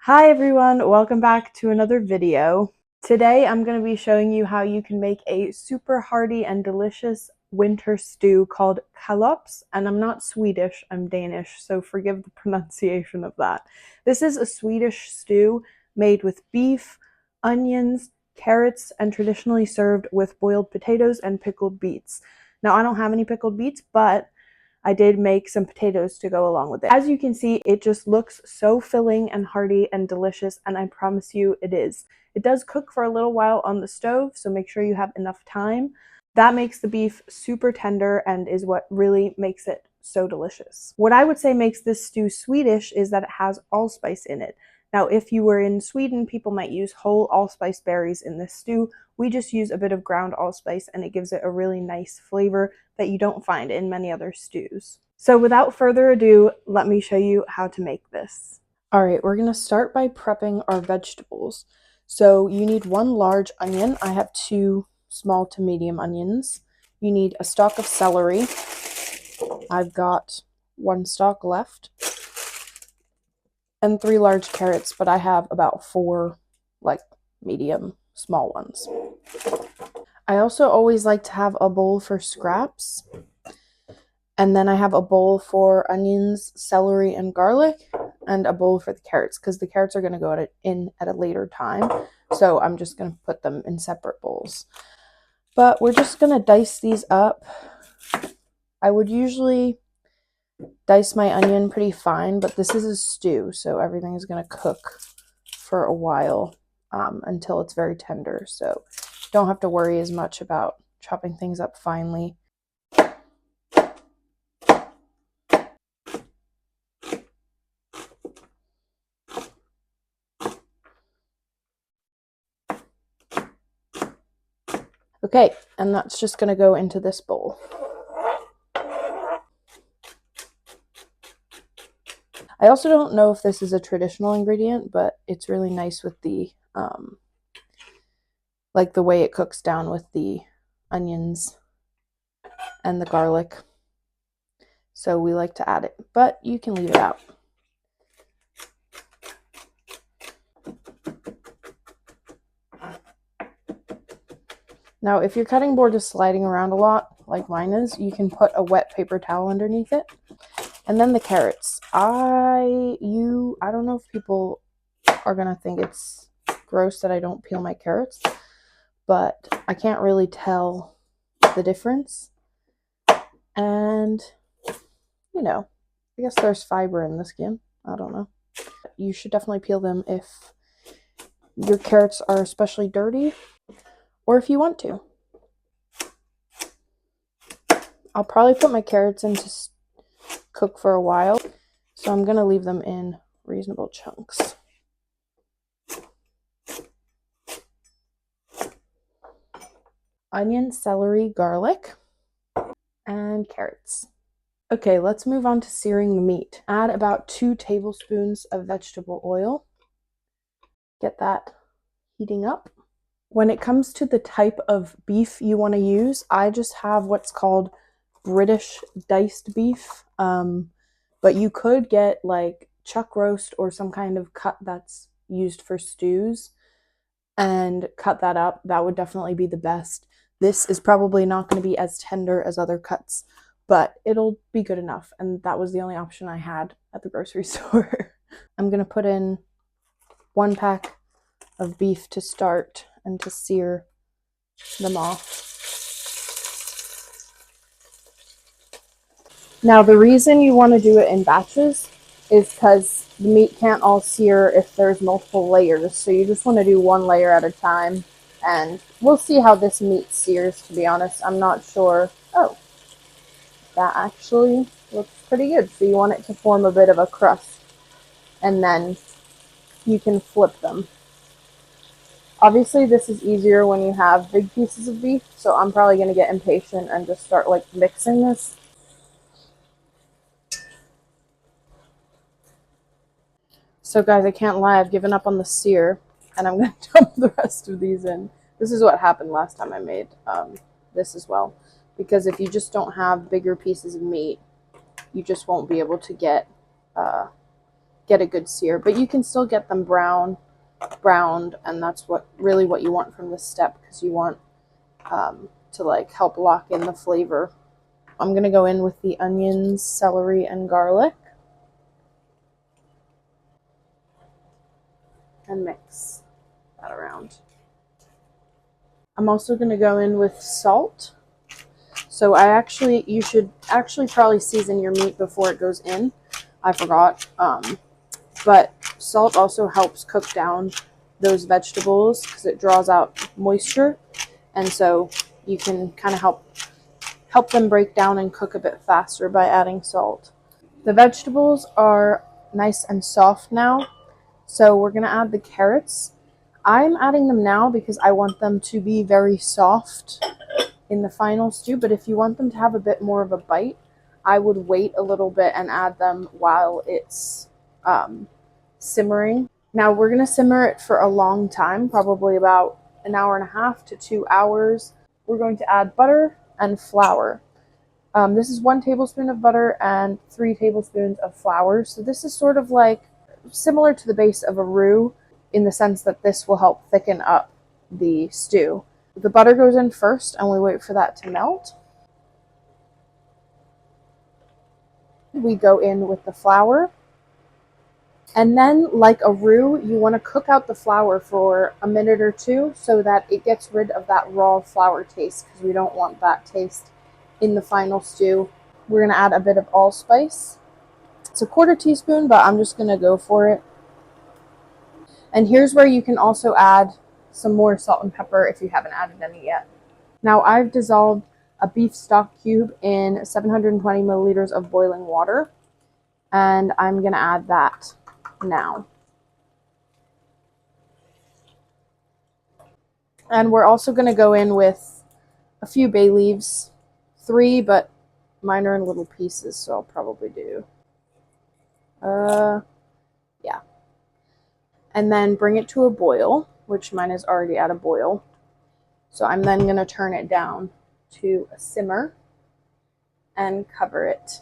Hi everyone, welcome back to another video. Today I'm going to be showing you how you can make a super hearty and delicious winter stew called Kalops, and I'm not Swedish, I'm Danish, so forgive the pronunciation of that. This is a Swedish stew made with beef, onions, carrots, and traditionally served with boiled potatoes and pickled beets. Now I don't have any pickled beets, but I did make some potatoes to go along with it. As you can see, it just looks so filling and hearty and delicious, and I promise you it is. It does cook for a little while on the stove, so make sure you have enough time. That makes the beef super tender and is what really makes it so delicious. What I would say makes this stew Swedish is that it has allspice in it. Now, if you were in Sweden, people might use whole allspice berries in this stew. We just use a bit of ground allspice and it gives it a really nice flavor that you don't find in many other stews. So without further ado, let me show you how to make this. All right, we're gonna start by prepping our vegetables. So you need one large onion. I have two small to medium onions. You need a stalk of celery. I've got one stalk left. And 3 large carrots, but I have about 4 like medium small ones. I also always like to have a bowl for scraps. And then I have a bowl for onions, celery, and garlic, and a bowl for the carrots, because the carrots are going to go in at a later time. So I'm just going to put them in separate bowls. But we're just going to dice these up. I would usually dice my onion pretty fine, but this is a stew, so everything is going to cook for a while until it's very tender. So don't have to worry as much about chopping things up finely. Okay, and that's just going to go into this bowl. I also don't know if this is a traditional ingredient, but it's really nice with the, like the way it cooks down with the onions and the garlic. So we like to add it, but you can leave it out. Now, if your cutting board is sliding around a lot, like mine is, you can put a wet paper towel underneath it. And then the carrots. I don't know if people are gonna think it's gross that I don't peel my carrots, but I can't really tell the difference. And, you know, I guess there's fiber in the skin. I don't know. You should definitely peel them if your carrots are especially dirty, or if you want to. I'll probably put my carrots in to cook for a while, so I'm gonna leave them in reasonable chunks. Onion, celery, garlic, and carrots. Okay, let's move on to searing the meat. Add about 2 tablespoons of vegetable oil. Get that heating up. When it comes to the type of beef you want to use, I just have what's called British diced beef, but you could get like chuck roast or some kind of cut that's used for stews and cut that up. That would definitely be the best. This is probably not going to be as tender as other cuts, but it'll be good enough, and that was the only option I had at the grocery store. I'm going to put in 1 pack of beef to start and to sear them off. Now, the reason you want to do it in batches is because the meat can't all sear if there's multiple layers, so you just want to do 1 layer at a time, and we'll see how this meat sears, to be honest. I'm not sure. Oh, that actually looks pretty good. So you want it to form a bit of a crust, and then you can flip them. Obviously, this is easier when you have big pieces of beef, so I'm probably going to get impatient and just start like mixing this. So guys, I can't lie, I've given up on the sear, and I'm going to dump the rest of these in. This is what happened last time I made this as well, because if you just don't have bigger pieces of meat, you just won't be able to get get a good sear, but you can still get them browned, and that's what you want from this step, because you want to like help lock in the flavor. I'm gonna go in with the onions, celery, and garlic and mix that around. I'm also gonna go in with salt. So you should actually probably season your meat before it goes in. I forgot. But salt also helps cook down those vegetables because it draws out moisture. And so you can kind of help them break down and cook a bit faster by adding salt. The vegetables are nice and soft now. So we're going to add the carrots. I'm adding them now because I want them to be very soft in the final stew, but if you want them to have a bit more of a bite, I would wait a little bit and add them while it's simmering. Now we're going to simmer it for a long time, probably about an hour and a half to 2 hours. We're going to add butter and flour. This is 1 tablespoon of butter and 3 tablespoons of flour. So this is sort of like similar to the base of a roux in the sense that this will help thicken up the stew. The butter goes in first and we wait for that to melt. We go in with the flour. And then, like a roux, you want to cook out the flour for a minute or 2 so that it gets rid of that raw flour taste, because we don't want that taste in the final stew. We're going to add a bit of allspice. It's a 1/4 teaspoon, but I'm just going to go for it. And here's where you can also add some more salt and pepper if you haven't added any yet. Now I've dissolved a beef stock cube in 720 milliliters of boiling water, and I'm going to add that now. And we're also going to go in with a few bay leaves, 3, but mine are in little pieces, so I'll probably do, yeah. And then bring it to a boil, which mine is already at a boil. So I'm then going to turn it down to a simmer and cover it.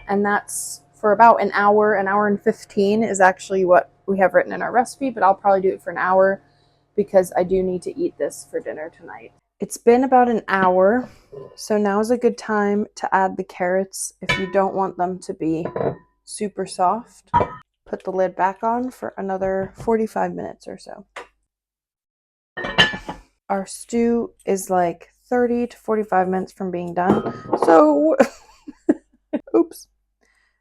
And that's for about an hour and 15 is actually what we have written in our recipe, but I'll probably do it for an hour because I do need to eat this for dinner tonight. It's been about an hour, so now is a good time to add the carrots if you don't want them to be super soft. Put the lid back on for another 45 minutes or so. Our stew is like 30 to 45 minutes from being done, so oops.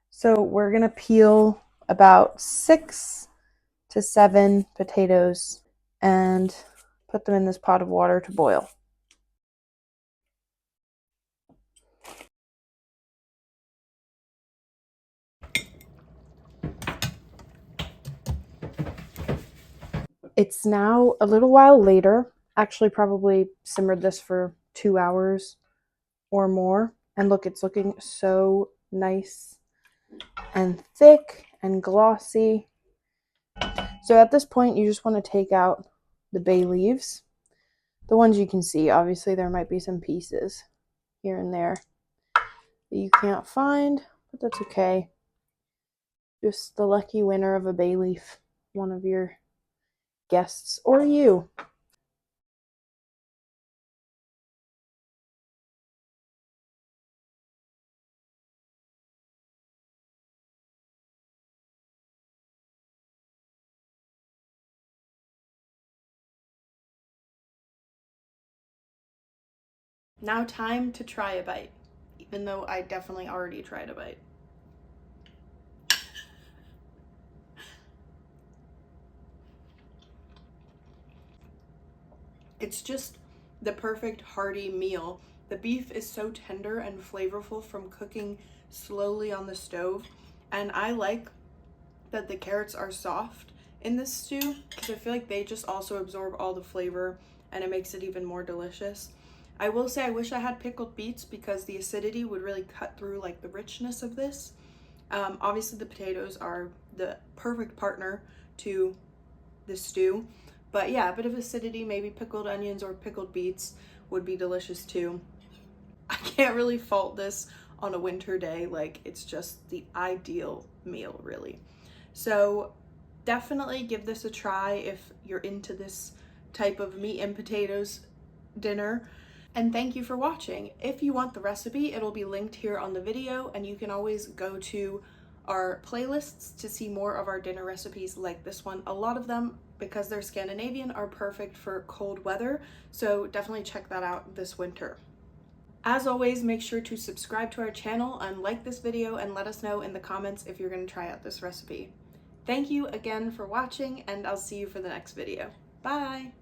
So we're going to peel about 6 to 7 potatoes and put them in this pot of water to boil. It's now a little while later. Actually, probably simmered this for 2 hours or more. And look, it's looking so nice and thick and glossy. So at this point, you just want to take out the bay leaves. The ones you can see. Obviously, there might be some pieces here and there that you can't find, but that's okay. Just the lucky winner of a bay leaf, one of your guests or you. Now time to try a bite, even though I definitely already tried a bite. It's just the perfect hearty meal. The beef is so tender and flavorful from cooking slowly on the stove, and I like that the carrots are soft in this stew because I feel like they just also absorb all the flavor and it makes it even more delicious. I will say I wish I had pickled beets because the acidity would really cut through like the richness of this. Obviously the potatoes are the perfect partner to the stew, but yeah, a bit of acidity, maybe pickled onions or pickled beets would be delicious too. I can't really fault this on a winter day. Like, it's just the ideal meal, really. So definitely give this a try if you're into this type of meat and potatoes dinner. And thank you for watching. If you want the recipe, it'll be linked here on the video, and you can always go to our playlists to see more of our dinner recipes like this one. A lot of them, because they're Scandinavian, are perfect for cold weather, so definitely check that out this winter. As always, make sure to subscribe to our channel and like this video, and let us know in the comments if you're going to try out this recipe. Thank you again for watching, and I'll see you for the next video. Bye!